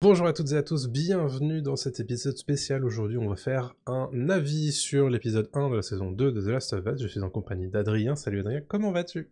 Bonjour à toutes et à tous, bienvenue dans cet épisode spécial. Aujourd'hui, on va faire un avis sur l'épisode 1 de la saison 2 de The Last of Us. Je suis en compagnie d'Adrien. Salut Adrien, comment vas-tu?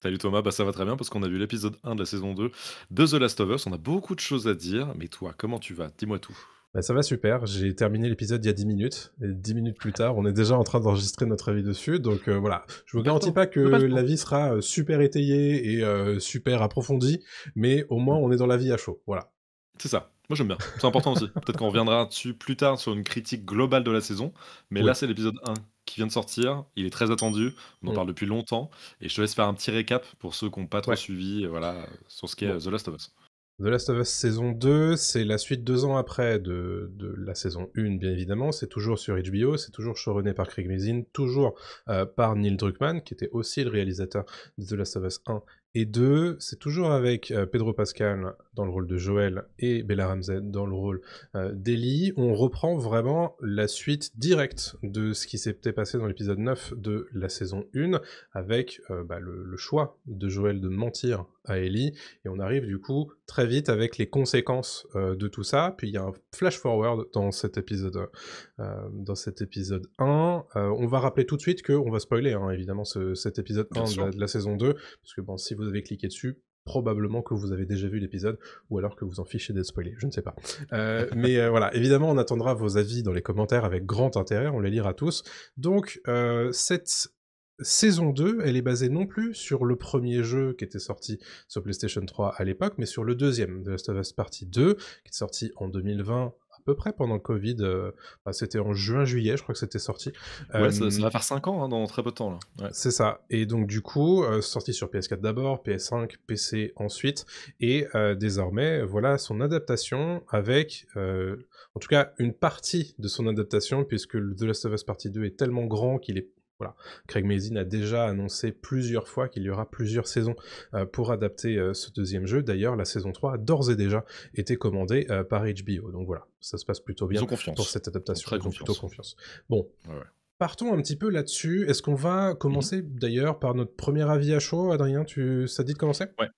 Salut Thomas, ça va très bien parce qu'on a vu l'épisode 1 de la saison 2 de The Last of Us. On a beaucoup de choses à dire, mais toi, comment tu vas? Dis-moi tout. Bah, ça va super, j'ai terminé l'épisode il y a 10 minutes, et 10 minutes plus tard, on est déjà en train d'enregistrer notre avis dessus, donc voilà. Je vous T'as pas le garantis temps, pas que t'as pas le temps. l'avis sera super étayé et super approfondi, mais au moins Mmh. on est dans l'avis à chaud, voilà. C'est ça, moi j'aime bien, c'est important aussi. Peut-être qu'on reviendra dessus plus tard sur une critique globale de la saison, mais là Oui. c'est l'épisode 1 qui vient de sortir, il est très attendu, on en Mm. parle depuis longtemps, et je te laisse faire un petit récap pour ceux qui n'ont pas trop Ouais. suivi, voilà, sur ce qu'est Bon. The Last of Us. The Last of Us saison 2, c'est la suite 2 ans après de la saison 1, bien évidemment. C'est toujours sur HBO, c'est toujours showrunné par Craig Mazin, toujours par Neil Druckmann, qui était aussi le réalisateur de The Last of Us 1 et 2. C'est toujours avec Pedro Pascal dans le rôle de Joel et Bella Ramsey dans le rôle d'Ellie. On reprend vraiment la suite directe de ce qui s'était passé dans l'épisode 9 de la saison 1, avec le choix de Joel de mentir à Ellie, et on arrive du coup très vite avec les conséquences de tout ça. Puis il y a un flash forward dans cet épisode 1. On va rappeler tout de suite qu'on va spoiler hein, évidemment cet épisode Bien 1 sûr. de la saison 2, parce que bon, si vous avez cliqué dessus, probablement que vous avez déjà vu l'épisode, ou alors que vous en fichez d'être spoilé, je ne sais pas. Voilà, évidemment, on attendra vos avis dans les commentaires avec grand intérêt, on les lira tous. Donc, cette saison 2, elle est basée non plus sur le premier jeu qui était sorti sur PlayStation 3 à l'époque, mais sur le deuxième, The Last of Us Partie 2, qui est sorti en 2020, à peu près pendant le Covid. C'était en juin-juillet, je crois que c'était sorti. Ouais, ça Euh, va faire 5 ans hein, dans très peu de temps là. Ouais. c'est ça. Et donc du coup, sorti sur PS4 d'abord, PS5, PC ensuite, et désormais, voilà son adaptation avec, en tout cas, une partie de son adaptation, puisque le The Last of Us Partie 2 est tellement grand qu'il est... Voilà. Craig Mazin a déjà annoncé plusieurs fois qu'il y aura plusieurs saisons pour adapter ce deuxième jeu. D'ailleurs, la saison 3 a d'ores et déjà été commandée par HBO. Donc voilà, ça se passe plutôt Ils bien ont pour confiance, cette ils ont adaptation. très Ils ont plutôt confiance. confiance. Bon, Ouais, ouais. partons un petit peu là-dessus. Est-ce qu'on va Mhm. commencer d'ailleurs par notre premier avis à chaud, Adrien? Ça te dit de commencer? Ouais.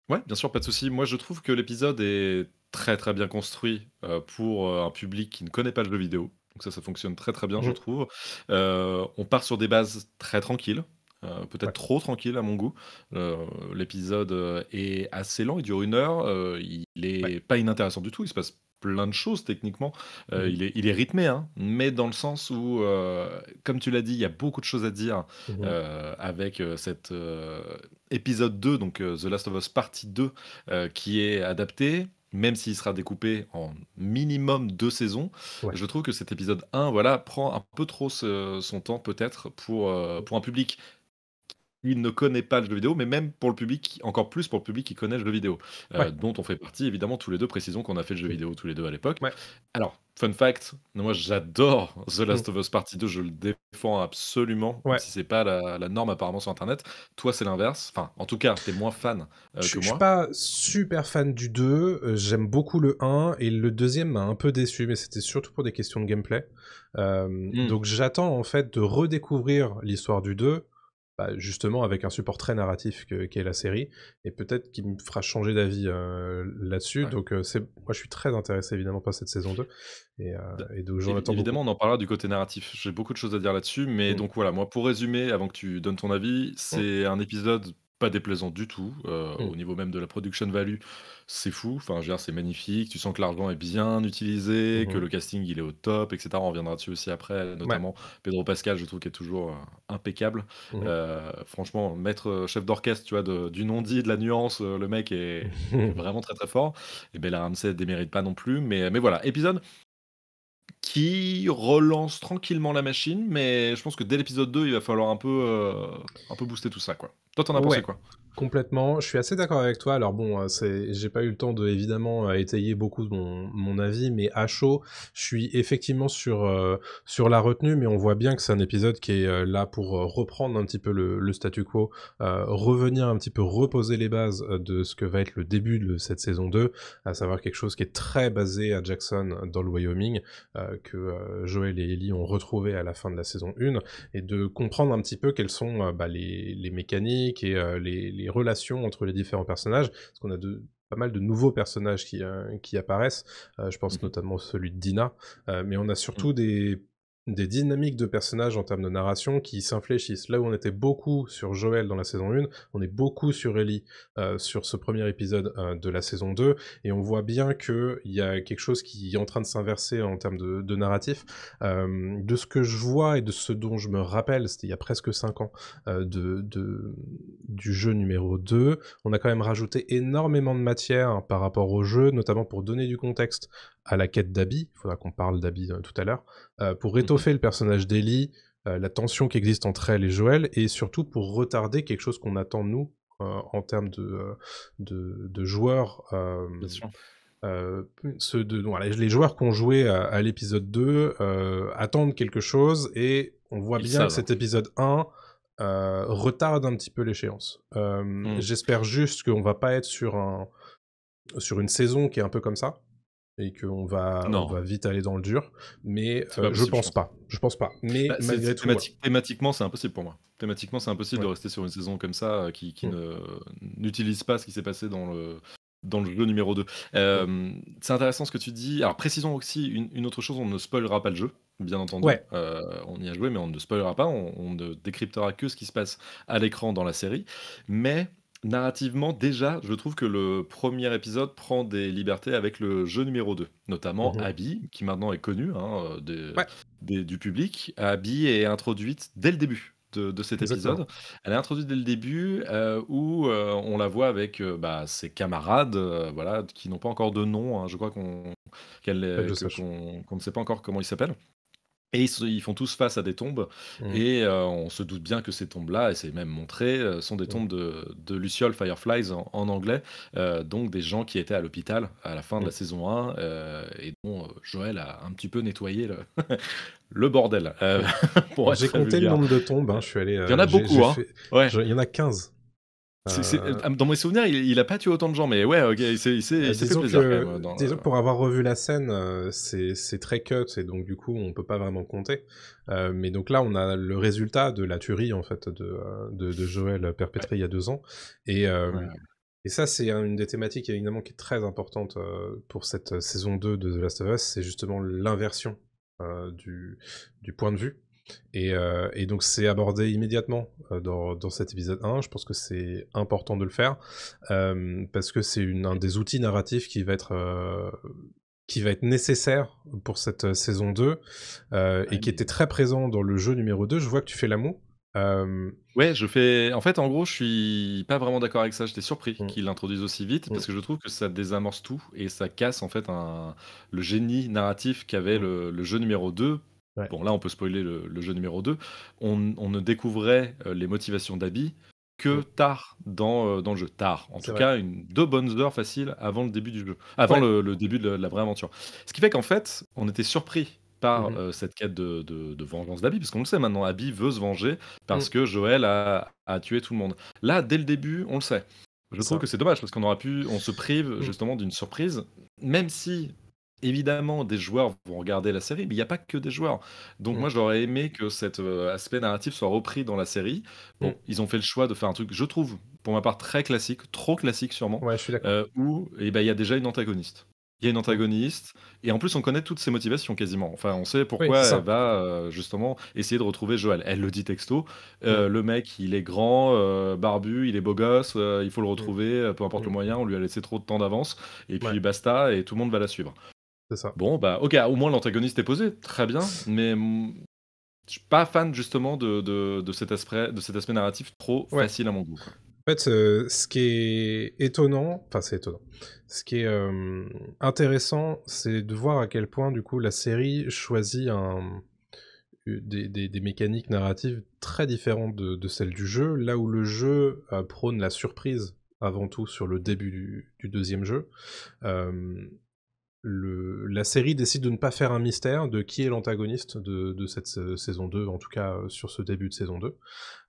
Ouais, bien sûr, pas de souci. Moi, je trouve que l'épisode est très, très bien construit, pour, un public qui ne connaît pas le jeu vidéo. Donc ça fonctionne très, très bien, je Mhm. trouve. On part sur des bases très tranquilles, peut-être Ouais. trop tranquilles à mon goût. Heu, L'épisode, est assez lent, il dure 1 heure, il Ouais. est pas inintéressant du tout, il se passe plein de choses techniquement. Mhm. Il est rythmé, hein, mais dans le sens où, comme tu l'as dit, il y a beaucoup de choses à dire, Mhm. avec, épisode 2, donc The Last of Us Partie 2, qui est adapté, même s'il sera découpé en minimum 2 saisons. Ouais. Je trouve que cet épisode 1, voilà, prend un peu trop son temps peut-être pour un public qui ne connaît pas le jeu vidéo, mais même pour le public, encore plus pour le public qui connaît le jeu vidéo, Ouais. dont on fait partie évidemment tous les 2. Précisons qu'on a fait le jeu Mhm. vidéo tous les 2 à l'époque. Ouais. Alors, fun fact, moi j'adore The Mhm. Last of Us Partie 2, je le défends absolument, même Ouais. si c'est pas la norme apparemment sur internet. Toi, c'est l'inverse. Enfin, en tout cas, tu es moins fan, que Je suis moi. pas super fan du 2, j'aime beaucoup le 1, et le deuxième m'a un peu déçu, mais c'était surtout pour des questions de gameplay. Mmh. Donc j'attends en fait de redécouvrir l'histoire du 2, bah, justement avec un support très narratif qu'est la série, et peut-être qu'il me fera changer d'avis là-dessus. Ouais. Donc moi je suis très intéressé évidemment par cette saison 2, et donc j'en attends beaucoup. Évidemment, on en parlera du côté narratif. J'ai beaucoup de choses à dire là-dessus, mais Mm. donc voilà, moi, pour résumer, avant que tu donnes ton avis, Mm. c'est un épisode pas déplaisant du tout, Mm. au niveau même de la production value, c'est fou. Enfin, je veux dire, c'est magnifique. Tu sens que l'argent est bien utilisé, que Mhm. le casting, il est au top, et cetera. On reviendra dessus aussi après, Ouais. notamment Pedro Pascal, je trouve qu'il est toujours, impeccable. Mhm. Franchement, maître, chef d'orchestre, tu vois, de du non-dit, de la nuance, le mec est vraiment très, très fort, et Bella Ramsey démérite pas non plus, mais voilà, épisode qui relance tranquillement la machine, mais je pense que dès l'épisode 2, il va falloir un peu booster tout ça, quoi. Toi, tu en as pensé Ouais, quoi? complètement. Je suis assez d'accord avec toi. Alors bon, j'ai pas eu le temps de évidemment étayer beaucoup de mon avis, mais à chaud, je suis effectivement sur la retenue, mais on voit bien que c'est un épisode qui est là pour reprendre un petit peu le statu quo, revenir un petit peu reposer les bases de ce que va être le début de cette saison 2, à savoir quelque chose qui est très basé à Jackson dans le Wyoming, que Joel et Ellie ont retrouvé à la fin de la saison 1, et de comprendre un petit peu quelles sont les mécaniques et les relations entre les différents personnages, parce qu'on a pas mal de nouveaux personnages qui apparaissent. Je pense Mmh. notamment celui de Dina, mais on a Mmh. surtout des dynamiques de personnages en termes de narration qui s'infléchissent. Là où on était beaucoup sur Joël dans la saison 1, on est beaucoup sur Ellie sur ce premier épisode de la saison 2, et on voit bien qu'il y a quelque chose qui est en train de s'inverser en termes de narratif. De ce que je vois et de ce dont je me rappelle, c'était il y a presque 5 ans, du jeu numéro 2, on a quand même rajouté énormément de matière par rapport au jeu, notamment pour donner du contexte à la quête d'Abby. Il faudra qu'on parle d'Abby tout à l'heure. Pour Mmh. étoffer le personnage d'Ellie, la tension qui existe entre elle et Joël, et surtout pour retarder quelque chose qu'on attend nous en termes de joueurs. Bien sûr. Voilà, les joueurs qui ont joué à l'épisode 2 attendent quelque chose, et on voit Ils bien que savent. cet épisode 1 retarde un petit peu l'échéance. Mmh. J'espère juste qu'on va pas être sur une saison qui est un peu comme ça, et on Non, va vite aller dans le dur, mais c'est pas possible, je pense. je pense pas. Mais Bah, malgré tout, voilà. thématiquement, c'est impossible pour moi. Thématiquement, c'est impossible de Ouais. rester sur une saison comme ça, qui Mm, ne n'utilise pas ce qui s'est passé dans le jeu numéro 2. mm. C'est intéressant ce que tu dis. Alors précisons aussi une autre chose, on ne spoilera pas le jeu, bien entendu. Ouais. On y a joué, mais on ne spoilera pas, on ne décryptera que ce qui se passe à l'écran dans la série. Mais narrativement, déjà, je trouve que le premier épisode prend des libertés avec le jeu numéro 2, notamment Mhm. Abby, qui maintenant est connue, hein, Ouais, du public. Abby est introduite dès le début de cet exactement. épisode. Elle est introduite dès le début, où on la voit avec ses camarades, voilà, qui n'ont pas encore de nom, hein. Je crois Pas que je sache. qu'on ne sait pas encore comment ils s'appellent. Et ils font tous face à des tombes, Mm, et on se doute bien que ces tombes-là, et c'est même montré, sont des mm, tombes de Luciole Fireflies en anglais, donc des gens qui étaient à l'hôpital à la fin de la mm. saison 1, et dont Joël a un petit peu nettoyé le le bordel, Ouais. pour Alors, être j'ai très compté le vulgaire. nombre de tombes, hein, Heu, je suis allé, il y en a j'ai beaucoup, hein. fait, Ouais, il y en a 15. dans mes souvenirs, il a pas tué autant de gens, mais ouais, OK, il s'est fait plaisir quand même, dans le Disons que pour avoir revu la scène, c'est très cut, et donc du coup, on peut pas vraiment compter. Mais donc là, on a le résultat de la tuerie, en fait, de Joël ouais, perpétrée il y a 2 ans. Et, ouais, et ça, c'est une des thématiques, évidemment, qui est très importante pour cette saison 2 de The Last of Us, c'est justement l'inversion du point de vue. Et donc c'est abordé immédiatement dans cet épisode 1. Je pense que c'est important de le faire parce que c'est un des outils narratifs qui va être nécessaire pour cette saison 2 et qui ouais. était très présent dans le jeu numéro 2. Je vois que tu fais l'amour. Euh, Ouais, je fais en fait, en gros, je suis pas vraiment d'accord avec ça. J'étais surpris mm, qu'ils l'introduisent aussi vite mm, parce que je trouve que ça désamorce tout et ça casse en fait le génie narratif qu'avait mm, le jeu numéro 2. ouais, Bon, là, on peut spoiler le jeu numéro 2. On ne découvrait les motivations d'Abby que mm, tard dans le jeu. Tard, en c'est tout vrai. cas, 2 bonnes heures faciles avant le début du jeu, avant Ouais. le début de la vraie aventure. Ce qui fait qu'en fait, on était surpris par Mhm, cette quête de vengeance d'Abby, parce qu'on le sait maintenant, Abby veut se venger mm, parce que Joël a tué tout le monde. Là, dès le début, on le sait. Je c'est trouve ça. que c'est dommage parce on se prive Mm, justement d'une surprise, même si évidemment des joueurs vont regarder la série, mais il n'y a pas que des joueurs. Donc mm, moi, j'aurais aimé que cet aspect narratif soit repris dans la série. mm. Bon, ils ont fait le choix de faire un truc, je trouve, pour ma part, très classique, trop classique sûrement, Ouais, je suis d'accord. où eh ben, il y a déjà une antagoniste. Il y a une Mm. antagoniste, et en plus on connaît toutes ses motivations quasiment. Enfin, on sait Oui, pourquoi c'est elle ça. va justement essayer de retrouver Joël. Elle le dit texto. Mm, Le mec, il est grand, barbu, il est beau gosse, il faut le mm, retrouver, peu importe le mm. moyen, on lui a laissé trop de temps d'avance, et Ouais, puis basta, et tout le monde va la suivre. c'est ça. Bon, bah, OK, au moins l'antagoniste est posé, très bien, mais je suis pas fan justement de cet aspect narratif trop Ouais. facile à mon goût, quoi. En fait, ce qui est étonnant, enfin c'est étonnant, ce qui est intéressant, c'est de voir à quel point du coup la série choisit des mécaniques narratives très différentes de celles du jeu, là où le jeu prône la surprise avant tout sur le début du deuxième jeu. Euh, la série décide de ne pas faire un mystère de qui est l'antagoniste de cette saison 2, en tout cas sur ce début de saison 2.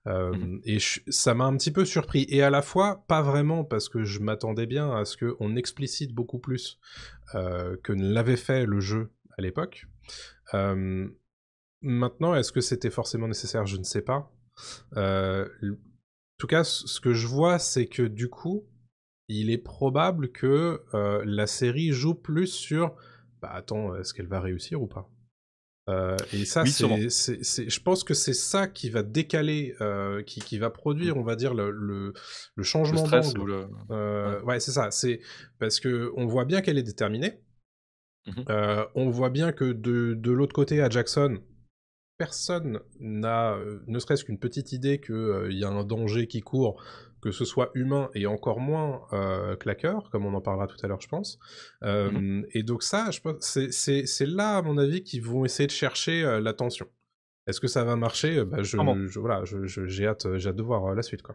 Mmh. Et ça m'a un petit peu surpris. Et à la fois, pas vraiment, parce que je m'attendais bien à ce qu'on explicite beaucoup plus que ne l'avait fait le jeu à l'époque. Euh, Maintenant, est-ce que c'était forcément nécessaire? Je ne sais pas. En tout cas, ce que je vois, c'est que du coup, il est probable que la série joue plus sur bah attends, est-ce qu'elle va réussir ou pas? Et ça, Oui, sûrement. je pense que c'est ça qui va décaler, qui va Mmh. produire, on va dire, le Le changement stress d'angle. ou le ouais. Ouais, c'est ça. C'est parce que on voit bien qu'elle est déterminée. Mmh. On voit bien que de l'autre côté, à Jackson, personne n'a, ne serait-ce qu'une petite idée que, il y a un danger qui court, que ce soit humain et encore moins, Clacker, comme on en parlera tout à l'heure, je pense. Mmh. Et donc ça, je pense c'est là, à mon avis, qu'ils vont essayer de chercher, la tension. Est-ce que ça va marcher? Bah, Sûrement. voilà, j'ai hâte de voir, la suite, quoi.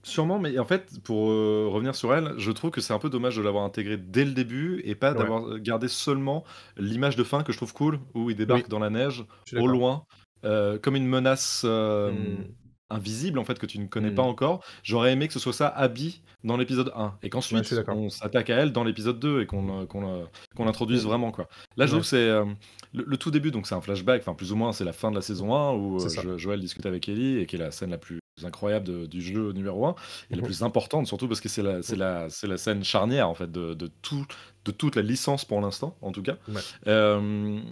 Sûrement, mais en fait, pour, revenir sur elle, je trouve que c'est un peu dommage de l'avoir intégrée dès le début et pas Ouais, d'avoir, gardé seulement l'image de fin que je trouve cool, où il oui, débarque dans la neige, je suis au d'accord. loin, comme une menace, Mmh. invisible, en fait, que tu ne connais pas Mmh. encore. J'aurais aimé que ce soit ça, Abby, dans l'épisode 1 et Ouais, je suis qu'ensuite d'accord. on s'attaque à elle dans l'épisode 2 et qu'on l'introduise Mmh. vraiment, quoi. Là, je trouve Ouais, que c'est, le tout début, donc c'est un flashback, enfin, plus ou moins, c'est la fin de la saison 1 où, c'est ça. Joël discute avec Ellie et qui est la scène la plus incroyable du jeu numéro 1 et la Mmh. plus importante surtout parce que Mmh. c'est la scène charnière en fait de toute la licence pour l'instant en tout cas. Ouais.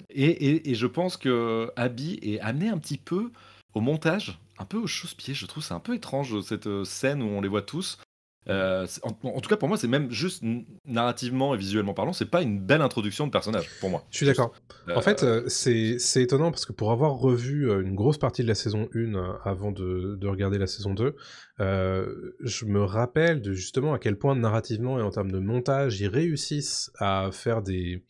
Et je pense que Abby est amené un petit peu au montage, un peu au chausse-pied. Je trouve c'est un peu étrange cette scène où on les voit tous. Mmh. En tout cas pour moi c'est même juste narrativement et visuellement parlant, c'est pas une belle introduction de personnage pour moi. Je suis Juste. d'accord. En fait, Euh, c'est étonnant parce que pour avoir revu, une grosse partie de la saison 1, avant de regarder la saison 2, je me rappelle de justement à quel point narrativement et en termes de montage, ils réussissent à faire des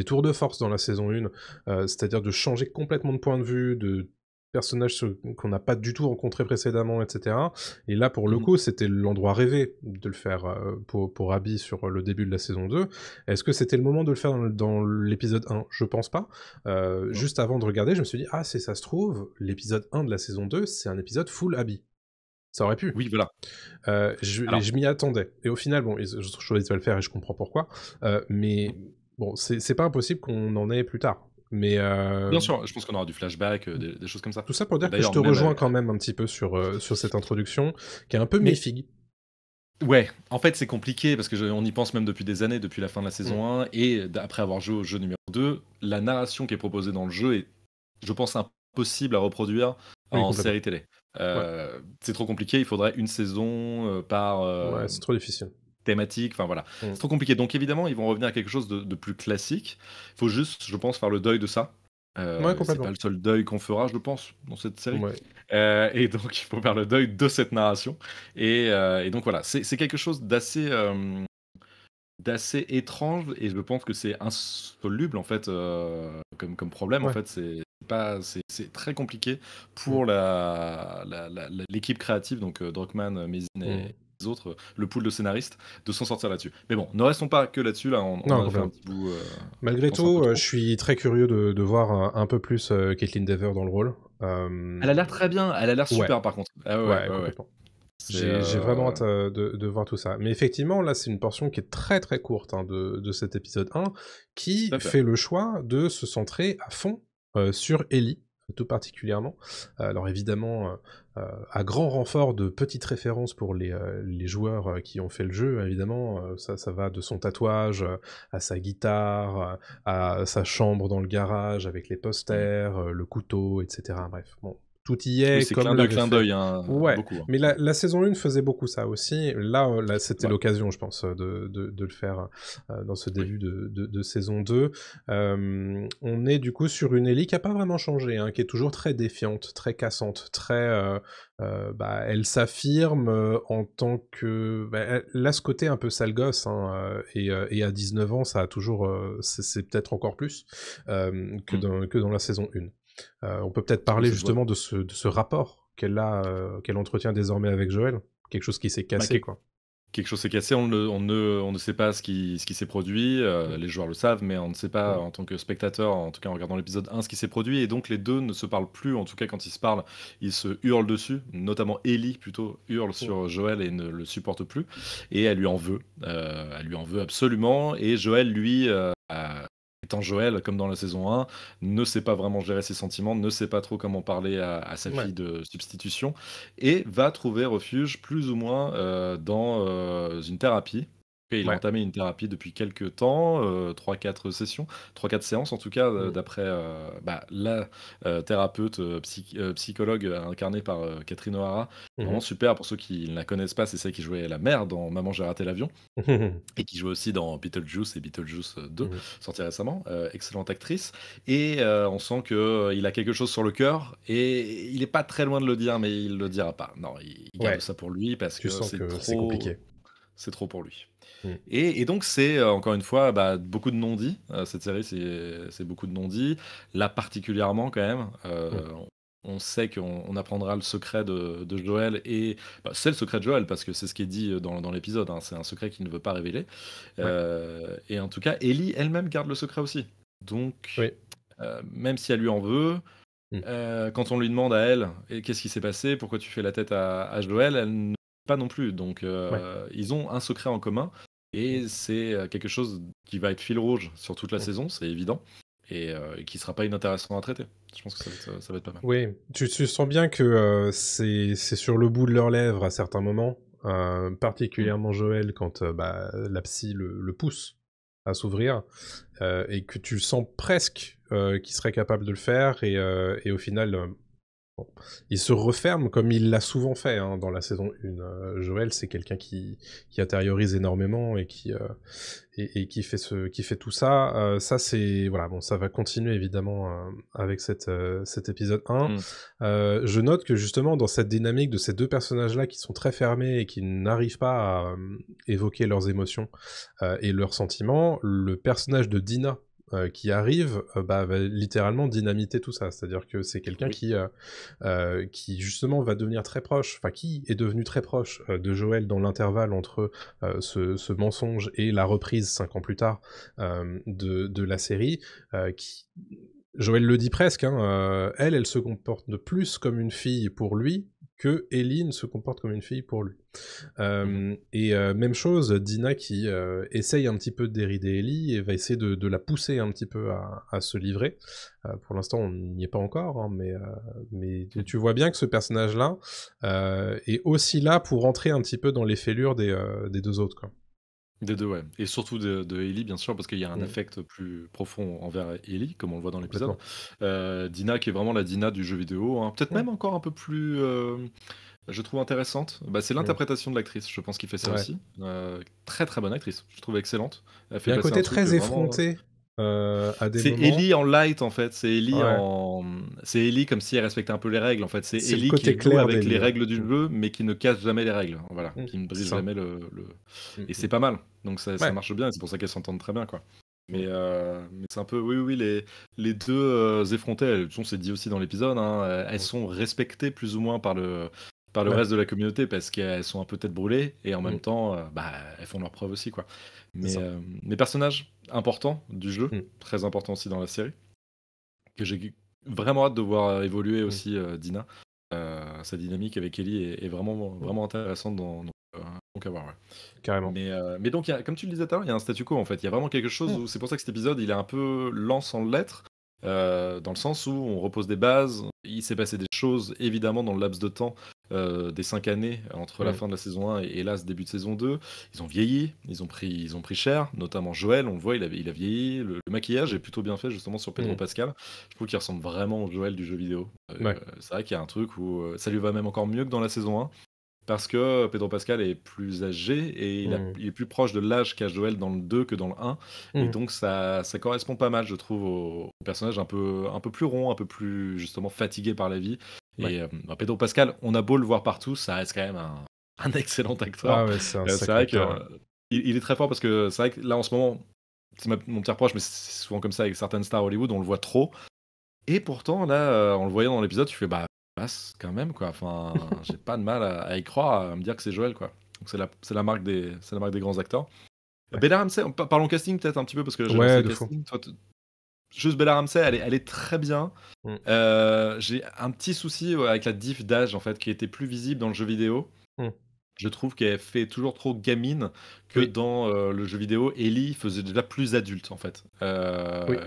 tours de force dans la saison 1, c'est-à-dire de changer complètement de point de vue, de personnages qu'on n'a pas du tout rencontrés précédemment, et cetera. Et là, pour le mhm. coup, c'était l'endroit rêvé de le faire, pour Abby sur le début de la saison 2. Est-ce que c'était le moment de le faire dans l'épisode 1? Je pense pas. Non. Juste avant de regarder, je me suis dit: «Ah, si ça se trouve, l'épisode 1 de la saison 2, c'est un épisode full Abby». Ça aurait pu. Oui voilà. Et Alors je m'y attendais. Et au final, bon, ils ont choisi de pas le faire et je comprends pourquoi. Mais bon, c'est pas impossible qu'on en ait plus tard. Mais bien sûr, je pense qu'on aura du flashback, des choses comme ça. tout ça pour dire que je D'ailleurs te même, rejoins quand même un petit peu sur cette introduction, qui est un peu mais mi-figue. ouais, en fait, c'est compliqué parce que on y pense même depuis des années, depuis la fin de la Mmh. saison 1 et après avoir joué au jeu numéro 2, la narration qui est proposée dans le jeu est, je pense, impossible à reproduire Oui, en complètement. série télé. Ouais. C'est trop compliqué, il faudrait une saison par Ouais, c'est trop difficile. thématique, enfin voilà. Mmh. C'est trop compliqué. Donc évidemment, ils vont revenir à quelque chose de plus classique. Il faut juste, je pense, faire le deuil de ça. Ouais, C'est pas complètement. le seul deuil qu'on fera, je pense, dans cette série. Ouais. Et donc, il faut faire le deuil de cette narration. Et donc voilà, c'est quelque chose d'assez étrange et je pense que c'est insoluble en fait comme problème. En Ouais. fait, c'est très compliqué Mmh. pour l'équipe créative, donc Druckmann, Mézine et Mmh. les autres, le pool de scénaristes, de s'en sortir là-dessus. Mais bon, ne restons pas que là-dessus. Là, on Non, en a fait un complètement. petit bout, je Malgré pense un tout, peu je trop. suis très curieux de voir un peu plus, Kaitlyn Dever dans le rôle. Elle a l'air très bien, elle a l'air Ouais, super par contre. Ah ouais, ouais, ouais, ouais. complètement. C'est J'ai vraiment hâte, de voir tout ça. Mais effectivement, là, c'est une portion qui est très, très courte, hein, de cet épisode 1, qui tout à fait. fait le choix de se centrer à fond, sur Ellie, tout particulièrement. Alors évidemment, à grand renfort de petites références pour les joueurs, qui ont fait le jeu, évidemment, ça va de son tatouage, à sa guitare, à sa chambre dans le garage avec les Mmh. posters, le couteau, et cetera. Bref, bon, tout y Oui, est c'est comme l'avait clin fait. d'œil, hein, Ouais, beaucoup, hein. mais la saison 1 faisait beaucoup ça aussi. Là, c'était Ouais, l'occasion, je pense, de le faire, dans ce oui. début de saison 2. On est du coup sur une Ellie qui a pas vraiment changé, hein, qui est toujours très défiante, très cassante, très, bah, elle s'affirme, en tant que bah, elle a ce côté un peu sale gosse, hein, et à 19 ans, ça a toujours, c'est peut-être encore plus, Mmh. que dans la saison 1. On peut peut-être Oui, parler ça se voit. justement de ce rapport qu'elle entretient désormais avec Joël. Quelque chose qui s'est Bah, cassé, quoi. quelque chose s'est cassé, on ne sait pas ce qui s'est produit, Mmh. les joueurs le savent, mais on ne sait pas Mmh. en tant que spectateur, en tout cas en regardant l'épisode 1, ce qui s'est produit et donc les 2 ne se parlent plus, en tout cas quand ils se parlent, ils se hurlent dessus, notamment Ellie plutôt hurle Mmh. sur Joël et ne le supporte plus et elle lui en veut absolument et Joël lui, étant Joël comme dans la saison 1, ne sait pas vraiment gérer ses sentiments, ne sait pas trop comment parler à sa Ouais. fille de substitution et va trouver refuge plus ou moins, dans, une thérapie. Et il a Ouais. entamé une thérapie depuis quelques temps, 3-4 sessions, 3-4 séances en tout cas, Mmh. d'après, la, thérapeute, psychologue, incarnée par, Catherine O'Hara. Mmh Vraiment mh. super pour ceux qui ne la connaissent pas, c'est celle qui jouait la mère dans Maman j'ai raté l'avion et qui joue aussi dans Beetlejuice et Beetlejuice 2, Mmh. sorti récemment. Excellente actrice et on sent que il a quelque chose sur le cœur et il est pas très loin de le dire, mais il le dira pas. Non, il garde Ouais, ça pour lui parce tu que sens que c'est compliqué. c'est trop pour lui. Mmh. Et donc c'est, encore une fois, beaucoup de non-dits, cette série, c'est beaucoup de non-dits. Là, particulièrement quand même, Mmh. on sait qu'on apprendra le secret de Joël et c'est le secret de Joël parce que c'est ce qui est dit, dans l'épisode, hein. C'est un secret qu'il ne veut pas révéler, Ouais. et en tout cas, Ellie elle-même garde le secret aussi. Donc, Oui. même si elle lui en veut, Mmh. quand on lui demande à elle: «Et qu'est-ce qui s'est passé? Pourquoi tu fais la tête à Joël?» elle ne dit pas non plus. Donc, Ouais. ils ont un secret en commun Mmh. et c'est, quelque chose qui va être fil rouge sur toute la Mmh. saison, c'est évident et qui sera pas inintéressant à traiter. Je pense que ça va être pas mal. Oui, tu sens bien que, c'est sur le bout de leurs lèvres à certains moments, Mmh. particulièrement Joël quand, la psy le pousse à s'ouvrir, et que tu sens presque, qu'il serait capable de le faire et au final, bon, il se referme comme il l'a souvent fait, hein, dans la saison 1. Joël, c'est quelqu'un qui intériorise énormément et et qui fait tout ça. Ça, c'est voilà, bon, ça va continuer évidemment avec cet épisode 1. Mmh. Je note que justement, dans cette dynamique de ces deux personnages-là qui sont très fermés et qui n'arrivent pas à évoquer leurs émotions et leurs sentiments, le personnage de Dina, qui arrive, va littéralement dynamiter tout ça. C'est-à-dire que c'est quelqu'un Oui. qui justement va devenir très proche, enfin qui est devenu très proche de Joël dans l'intervalle entre ce mensonge et la reprise 5 ans plus tard de la série, qui Joël le dit presque, hein, elle se comporte de plus comme une fille pour lui que Ellie ne se comporte comme une fille pour lui. Mmh. Même chose, Dina qui essaye un petit peu de dérider Ellie et va essayer de la pousser un petit peu à se livrer. Pour l'instant, on n'y est pas encore, hein, mais tu vois bien que ce personnage-là est aussi là pour entrer un petit peu dans les fêlures des deux autres, quoi. Des 2, ouais, et surtout de Ellie, bien sûr, parce qu'il y a un Mm, affect plus profond envers Ellie, comme on le voit dans l'épisode. complètement. Dina qui est vraiment la Dina du jeu vidéo, hein, peut-être Mm, même encore un peu plus, je trouve intéressante. C'est mm, l'interprétation de l'actrice, je pense, qui fait ça ouais. aussi. Très, très bonne actrice, je trouve excellente. Elle Il y fait a un passer un côté truc, très vraiment. effronté à des C'est moments. Ellie en light, en fait, Ouais. c'est Ellie comme si elle respectait un peu les règles, en fait. C'est C'est le Ellie qui côté joue clair avec les d'Ellie, ouais. règles du Mm, jeu, mais qui ne casse jamais les règles, voilà, mm, qui ne c'est brise ça. jamais le Mm, et mm. c'est pas mal. Donc ça Ouais. marche bien et c'est pour ça qu'elles s'entendent très bien, quoi. Mm, Mais c'est un peu oui, oui, les 2, effrontés, de toute façon, c'est dit aussi dans l'épisode, hein, elles mm, sont respectées plus ou moins par le ouais. reste de la communauté parce qu'elles sont un peu tête brûlée et en Mm, même temps, elles font leurs preuves aussi, quoi. c'est Mais, ça. mes personnages importants du jeu, Mm, très importants aussi dans la série, que j'ai vraiment hâte de voir évoluer mm, aussi, Dina. Sa dynamique avec Ellie est vraiment, mm. vraiment intéressante donc à voir, ouais. Carrément. Mais donc, comme tu le disais tout à l'heure, il y a un statu quo en fait. Il y a vraiment quelque chose Mm, où c'est pour ça que cet épisode il est un peu lent sans l'être, dans le sens où on repose des bases. Il s'est passé des choses évidemment dans le laps de temps des 5 années entre la mm, fin de la saison 1 et là ce début de saison 2. Ils ont vieilli, ils ont pris cher, notamment Joël, on le voit, il a vieilli. Le maquillage est plutôt bien fait justement sur Pedro mm. Pascal. Je trouve qu'il ressemble vraiment au Joël du jeu vidéo. Ouais. C'est vrai qu'il y a un truc où ça lui va même encore mieux que dans la saison 1. Parce que Pedro Pascal est plus âgé et Mm, il est plus proche de l'âge qu'a Joël dans le 2 que dans le 1. Et mm. donc ça correspond pas mal, je trouve, au personnage un peu plus rond, un peu plus justement fatigué par la vie. Ouais. Et Pedro Pascal, on a beau le voir partout, ça reste quand même un excellent acteur. Ah ouais, c'est un C'est sacré vrai acteur, ouais. que il est très fort parce que c'est vrai que là en ce moment, c'est mon petit reproche, mais c'est souvent comme ça avec certaines stars Hollywood, on le voit trop. Et pourtant, là, en le voyant dans l'épisode, tu fais: «Bah, passe quand même, quoi». Enfin, j'ai pas de mal à y croire, à me dire que c'est Joël, quoi. Donc c'est la marque des grands acteurs. Ouais. Bella Ramsey, parlons casting peut-être un petit peu parce que j'ai lancé Ouais, le de fou. casting. Toi, juste Bella Ramsey, elle est très bien. Mm, J'ai un petit souci, ouais, avec la diff d'âge, en fait, qui était plus visible dans le jeu vidéo. mm. Je trouve qu'elle fait toujours trop gamine que Oui, dans, le jeu vidéo. Ellie faisait déjà plus adulte, en fait. oui.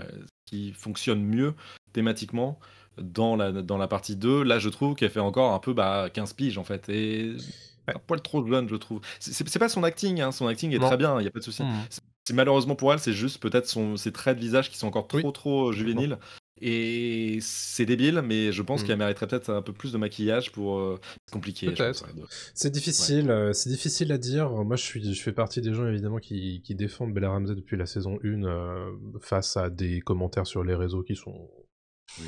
Qui fonctionne mieux thématiquement dans la partie 2. Là, je trouve qu'elle fait encore un peu, 15 piges, en fait et Ouais. un poil trop jeune, je trouve. C'est pas son acting, hein, son acting est Non. très bien, il y a pas de souci. Mmh. C'est malheureusement pour elle, c'est juste peut-être ses traits de visage qui sont encore Oui, trop, complètement. juvéniles et c'est débile, mais je pense Mmh. qu'elle mériterait peut-être un peu plus de maquillage pour, c'est compliqué, je pense, ouais, Peut-être. ouais. C'est difficile à dire. Moi, je fais partie des gens évidemment qui défendent Bella Ramsey depuis la saison 1, face à des commentaires sur les réseaux qui sont Oui.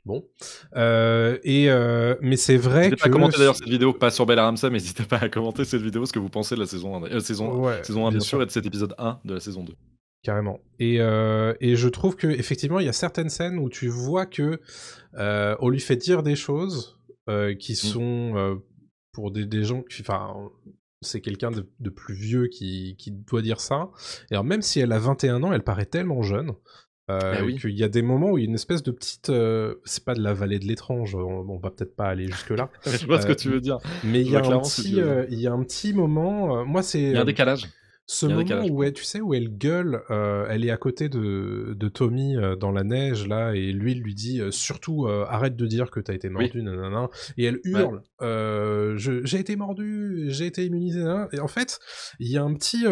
bon. Mais c'est vrai N'hésitez pas à que commenter d'ailleurs cette vidéo, pas sur Bella Ramsey, mais n'hésitez pas à commenter cette vidéo, ce que vous pensez de la saison 1, ouais, saison 1 bien bien sûr sûr. et de cet épisode 1 de la saison 2. Carrément. Et je trouve que effectivement, il y a certaines scènes où tu vois que on lui fait dire des choses qui Mmh. sont pour des gens, enfin, c'est quelqu'un de plus vieux qui doit dire ça. Et alors même si elle a 21 ans, elle paraît tellement jeune Bah oui, qu'il y a des moments où il y a une espèce de petite, c'est pas de la vallée de l'étrange, on va peut-être pas aller jusque là, je vois ce que tu veux dire. mais Je vois clairement ce que tu veux dire. il y a un petit moment. Moi, c'est Il y a un décalage, ce il y a un moment décalage où pour moi. elle, tu sais, où elle gueule, elle est à côté de Tommy dans la neige là, et lui il lui dit surtout arrête de dire que t'as été Oui, mordu, nanana, et elle ouais. hurle j'ai été mordu, j'ai été immunisé, nanana. Et en fait il y a un petit,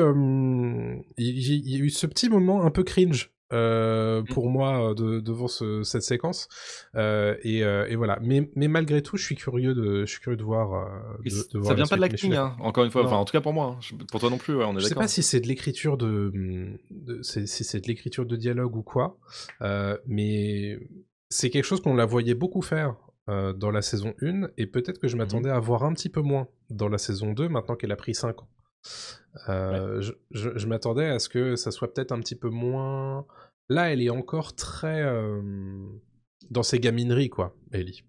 il y a eu ce petit moment un peu cringe Mmh. pour moi devant cette séquence et voilà. Mais malgré tout, je suis curieux de voir Et de ça voir la vient pas de suite. Mais je suis l'acting, d'accord. hein, encore une fois, enfin Non. en tout cas pour moi, hein. Pour toi non plus, ouais, on est Je sais pas d'accord. si c'est de l'écriture si c'est de l'écriture de dialogue ou quoi, mais c'est quelque chose qu'on la voyait beaucoup faire dans la saison 1, et peut-être que je Mmh. m'attendais à voir un petit peu moins dans la saison 2 maintenant qu'elle a pris 5 ans. Ouais. Je m'attendais à ce que ça soit peut-être un petit peu moins. Là, elle est encore très dans ses gamineries, quoi, Ellie.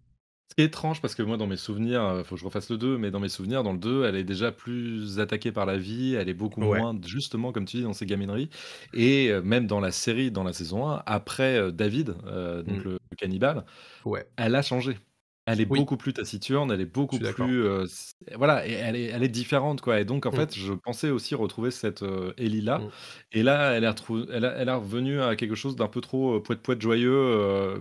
Ce qui est étrange parce que moi dans mes souvenirs, faut que je refasse le 2, mais dans mes souvenirs, dans le 2, elle est déjà plus attaquée par la vie, elle est beaucoup Ouais. moins justement comme tu dis dans ses gamineries et même dans la série, dans la saison 1, après, David, donc Mm. le cannibale, Ouais. elle a changé. Elle est Oui, beaucoup plus taciturne, elle est je beaucoup suis d'accord. plus, voilà et elle est différente quoi et donc en Mm, fait, je pensais aussi retrouver cette, Ellie là mm. et là, elle est revenue à quelque chose d'un peu trop, poète-poète joyeux,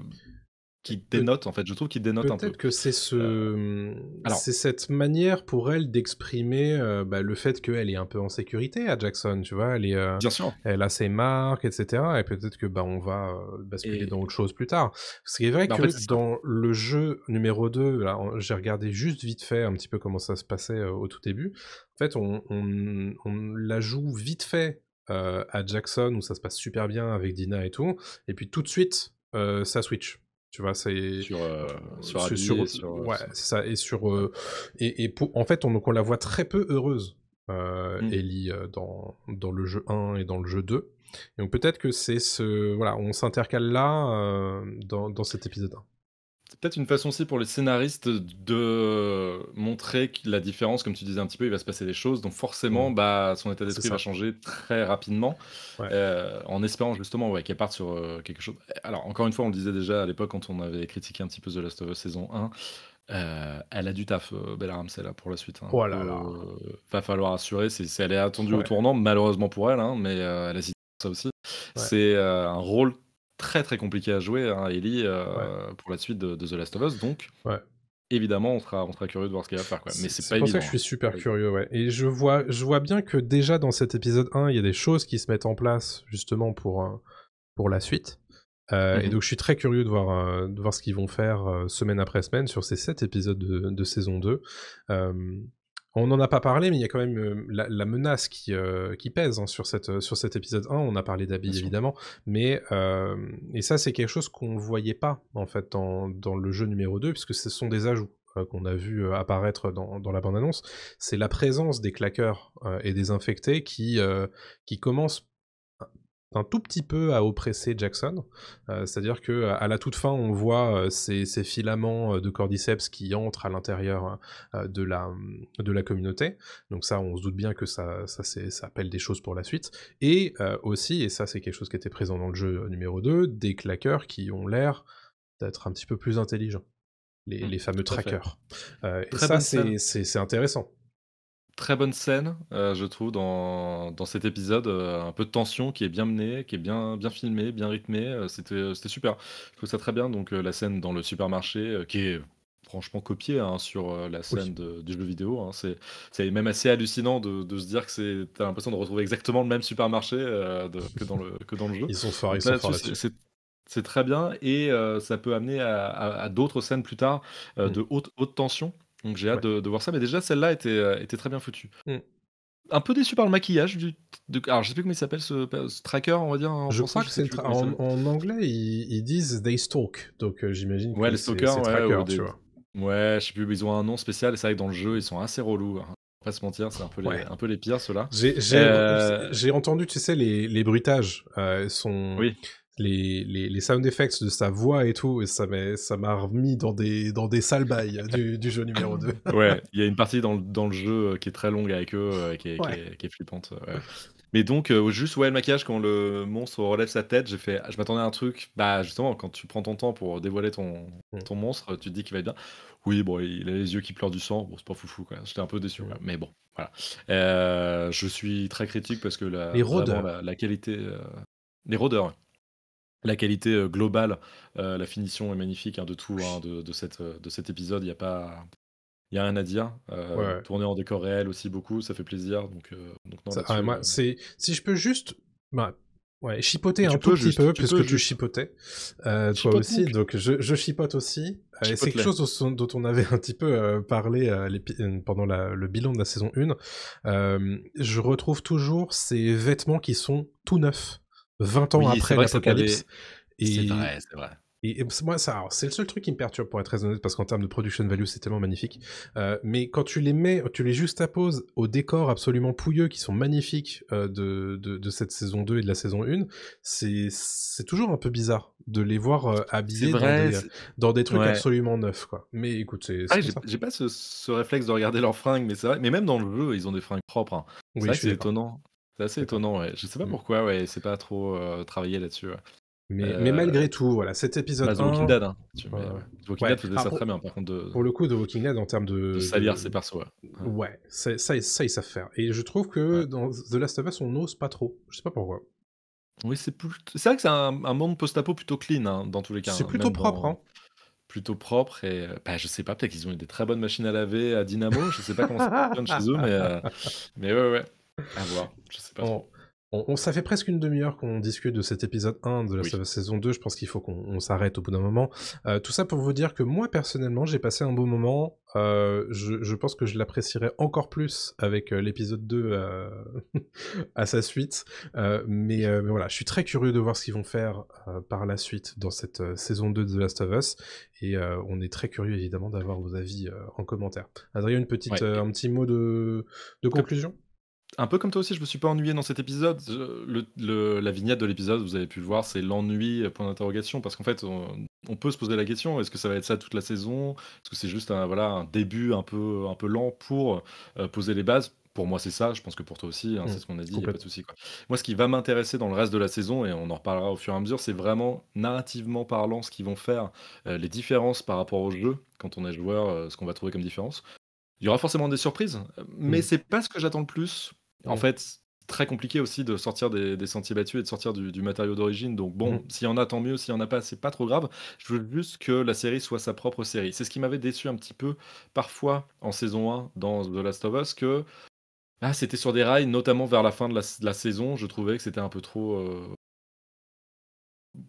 qui dénote en fait, je trouve qu'il dénote un peu. Peut-être que Heu, alors c'est cette manière pour elle d'exprimer, le fait qu'elle est un peu en sécurité à Jackson, tu vois? bien sûr Elle a ses marques et cetera, et peut-être que, on va, basculer dans et autre chose plus tard. Ce est vrai bah, en fait, que c'est ça. dans le jeu numéro 2, là, j'ai regardé juste vite fait un petit peu comment ça se passait, au tout début. En fait, on la joue vite fait, à Jackson, où ça se passe super bien avec Dina et tout, et puis tout de suite, ça switch. Tu vois? C'est Sur Abby et ouais, sur c'est ça, et sur, ouais. et pour en fait, on la voit très peu heureuse, Mmh. Ellie, dans le jeu 1 et dans le jeu 2. Et donc peut-être que c'est voilà, on s'intercale là, dans cet épisode 1. C'est peut-être une façon aussi pour les scénaristes de montrer que la différence, comme tu disais un petit peu, il va se passer des choses, donc forcément, Mmh. bah, son état C'est d'esprit va ça, changer très rapidement, ouais. en espérant justement, ouais, qu'elle parte sur, quelque chose alors encore une fois, on le disait déjà à l'époque quand on avait critiqué un petit peu The Last of Us saison 1, elle a du taf, Bella Ramsey là pour la suite, hein. Oh là là! Va falloir assurer, elle est attendue au Ouais, tournant malheureusement pour elle, hein, mais elle a signé pour ça aussi. ouais, C'est, un rôle très, très compliqué à jouer, hein, Ellie, ouais, pour la suite de The Last of Us, donc ouais. évidemment, on sera curieux de voir ce qu'elle va faire, quoi. Mais c'est C'est pas pour ça que évident, je hein. suis C'est super pas évident. curieux, ouais, et je vois bien que déjà dans cet épisode 1, il y a des choses qui se mettent en place justement pour la suite. Mmh Et mh. donc je suis très curieux de voir ce qu'ils vont faire semaine après semaine sur ces 7 épisodes de saison 2. On n'en a pas parlé, mais il y a quand même la menace qui pèse hein, sur cet épisode 1. On a parlé Bien d'Abby sûr. évidemment, mais et ça c'est quelque chose qu'on ne voyait pas en fait dans le jeu numéro 2, puisque ce sont des ajouts qu'on a vu apparaître dans la bande-annonce. C'est la présence des claqueurs et des infectés qui commence un tout petit peu à oppresser Jackson. C'est-à-dire que à la toute fin, on voit ces filaments de cordyceps qui entrent à l'intérieur de la communauté. Donc ça, on se doute bien que ça appelle des choses pour la suite. Et aussi, et ça c'est quelque chose qui était présent dans le jeu numéro 2, des claqueurs qui ont l'air d'être un petit peu plus intelligents. Mmh. Les fameux Tout à fait. trackers. Et Très ça, bonne scène. c'est intéressant. Très bonne scène, je trouve dans cet épisode, un peu de tension qui est bien menée, qui est bien filmée, bien rythmée, c'était super. Je trouve ça très bien donc la scène dans le supermarché, qui est franchement copié, hein, sur, la Oui, scène du jeu vidéo, hein. C'est même assez hallucinant de se dire que tu l'impression de retrouver exactement le même supermarché, que dans le jeu. ils Donc là, sont forts là-dessus, là-dessus. c'est très bien et ça peut amener à d'autres scènes plus tard, Mmh. de haute tension. Donc j'ai hâte Ouais. de voir ça, mais déjà celle-là était très bien foutue. Mmh. Un peu déçu par le maquillage alors je sais plus comment il s'appelle ce tracker, on va dire, en Je français, crois je que sais c'est plus comment il s'appelle. en anglais, ils disent «they stalk», donc j'imagine Ouais, que les c'est stalkers, ouais, tracker, ou tu des vois? ouais, je sais plus, ils ont un nom spécial et c'est vrai que dans le jeu, ils sont assez relous, hein. On va pas se mentir, c'est Ouais. un peu les pires ceux-là. J'ai j'ai Heu, j'ai entendu, tu sais, les bruitages, son oui, les sound effects de sa voix et tout, et ça m'a remis dans des sales bails du jeu numéro 2. ouais, il y a une partie dans le jeu, qui est très longue avec eux, Ouais. qui est flippante, ouais. Mais donc juste, ouais, le maquillage quand le monstre relève sa tête, je m'attendais à un truc, bah, justement, quand tu prends ton temps pour dévoiler Mmh, ton monstre, tu te dis qu'il va être bien. Oui, bon, il a les yeux qui pleurent du sang, bon, c'est pas foufou, quoi. J'étais un peu déçu, quoi, mmh. mais bon, voilà. Je suis très critique parce que Les vraiment rôdeurs. la qualité, les rôdeurs, ouais. La qualité, globale, la finition est magnifique, hein, de tout, hein, de cet épisode, il y a rien à dire. Ouais, ouais. Tourné en décor réel aussi beaucoup, ça fait plaisir, donc non, Ah, là-dessus, moi, c'est si je peux juste, bah, ouais, chipoter si un tu tout peux petit juste, peu, tu peux puisque tu juste. chipotais, toi Chipote aussi, donc, donc je chipote aussi. Et c'est quelque chipote-les. chose dont on avait un petit peu parlé pendant le bilan de la saison 1. Je retrouve toujours ces vêtements qui sont tout neufs, 20 ans Oui, c'est après vrai que ça l'apocalypse. t'avait c'est Et vrai, c'est vrai. moi, ça, alors, c'est le seul truc qui me perturbe, pour être très honnête, parce qu'en termes de production value, c'est tellement magnifique. Mais quand tu les mets, tu les juxtaposes aux décors absolument pouilleux qui sont magnifiques de cette saison 2 et de la saison 1, c'est toujours un peu bizarre de les voir C'est habillés vrai, dans des trucs ouais. absolument neufs, quoi. Mais écoute, c'est Ah, comme ça. j'ai pas ce réflexe de regarder leurs fringues, mais c'est vrai, mais même dans le jeu, ils ont des fringues propres, hein. C'est Oui, vrai je que suis c'est d'accord. étonnant. C'est assez D'accord. étonnant, ouais. Je sais pas Mm. pourquoi, ouais, c'est pas trop, travaillé là-dessus, ouais. Mais Heu, malgré tout, voilà, cet épisode Bah, The Walking 1, Dead, hein, mais euh, ouais. The Walking ouais. Dead faisait Ah, ça très bien, par contre, pour le coup, The Walking Dead, en termes de salir ses persos, ouais. Ouais, ouais, ça, ils savent faire. Et je trouve que ouais. dans The Last of Us, on n'ose pas trop. Je sais pas pourquoi. Oui, c'est vrai que c'est un monde post-apo plutôt clean, hein, dans tous les cas, C'est hein, plutôt même propre, dans hein. plutôt propre et bah, je sais pas, peut-être qu'ils ont eu des très bonnes machines à laver à dynamo, je sais pas comment ça fonctionne chez eux, mais ouais, ouais, à voir, je sais pas on, trop. ça fait presque une demi-heure qu'on discute de cet épisode 1 de la Oui, saison 2. Je pense qu'il faut qu'on s'arrête au bout d'un moment. Tout ça pour vous dire que moi, personnellement, j'ai passé un beau moment. Je pense que je l'apprécierais encore plus avec l'épisode 2 à sa suite. oui. Mais voilà, je suis très curieux de voir ce qu'ils vont faire par la suite dans cette saison 2 de The Last of Us. Et on est très curieux, évidemment, d'avoir vos avis en commentaire. Adrien, Ouais, et un petit mot de comme conclusion? un peu comme toi aussi, je me suis pas ennuyé dans cet épisode. La vignette de l'épisode, vous avez pu le voir, c'est l'ennui, point d'interrogation, parce qu'en fait, on peut se poser la question: «Est-ce que ça va être ça toute la saison? Est-ce que c'est juste un début un peu lent pour, poser les bases?» Pour moi, c'est ça, je pense que pour toi aussi, hein, Hmm, c'est ce qu'on a dit, il y a pas de complètement. souci, quoi. Moi, ce qui va m'intéresser dans le reste de la saison et on en reparlera au fur et à mesure, c'est vraiment narrativement parlant ce qu'ils vont faire, les différences par rapport au jeu, quand on est joueur, ce qu'on va trouver comme différence. Il y aura forcément des surprises, mais Hmm, c'est pas ce que j'attends le plus. En hmm, fait, c'est très compliqué aussi de sortir des sentiers battus et de sortir du matériau d'origine, donc bon, hmm. s'il y en a, tant mieux, s'il y en a pas, c'est pas trop grave. Je veux juste que la série soit sa propre série. C'est ce qui m'avait déçu un petit peu, parfois, en saison 1 dans The Last of Us, que, ah, c'était sur des rails, notamment vers la fin de la saison, je trouvais que c'était un peu trop,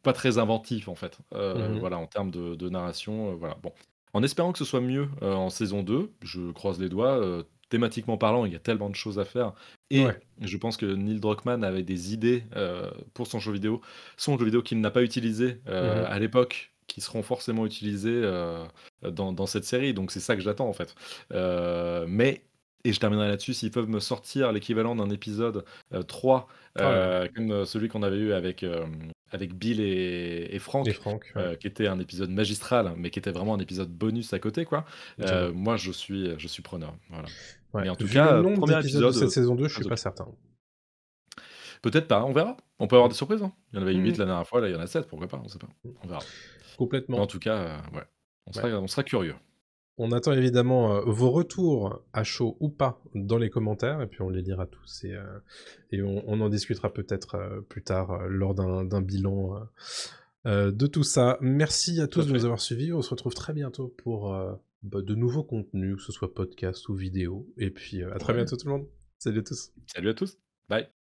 pas très inventif, en fait, Mhm. voilà, en termes de narration, voilà, bon. En espérant que ce soit mieux, en saison 2, je croise les doigts, thématiquement parlant, il y a tellement de choses à faire et Ouais. je pense que Neil Druckmann avait des idées, pour son jeu vidéo qu'il n'a pas utilisé, Mhm. à l'époque, qui seront forcément utilisées, dans cette série, donc c'est ça que j'attends, en fait. Mais et je terminerai là-dessus, s'ils peuvent me sortir l'équivalent d'un épisode, 3, Oh là là. comme, celui qu'on avait eu avec Bill et Et Frank, Franck, ouais. qui était un épisode magistral, mais qui était vraiment un épisode bonus à côté, quoi. Je vois. Moi, je suis preneur, voilà. Ouais. Mais en tout Vu le cas, nombre 1er d'épisodes de épisode, cette saison 2, je suis très pas OK. certain. Peut-être pas, on verra. On peut avoir Hmm. des surprises, hein. Il y en avait 8 Mhm. la dernière fois, là, il y en a 7, pourquoi pas? On sait pas. On verra. Mais en Complètement. tout cas, ouais, Ouais. on sera curieux. On attend évidemment vos retours à chaud ou pas dans les commentaires, et puis on les lira tous, et on en discutera peut-être plus tard lors d'un bilan de tout ça. Merci à Tout à tous de nous fait. avoir suivis. On se retrouve très bientôt pour de nouveaux contenus, que ce soit podcast ou vidéo. Et puis à très Ouais. bientôt tout le monde. Salut à tous. Salut à tous. Bye.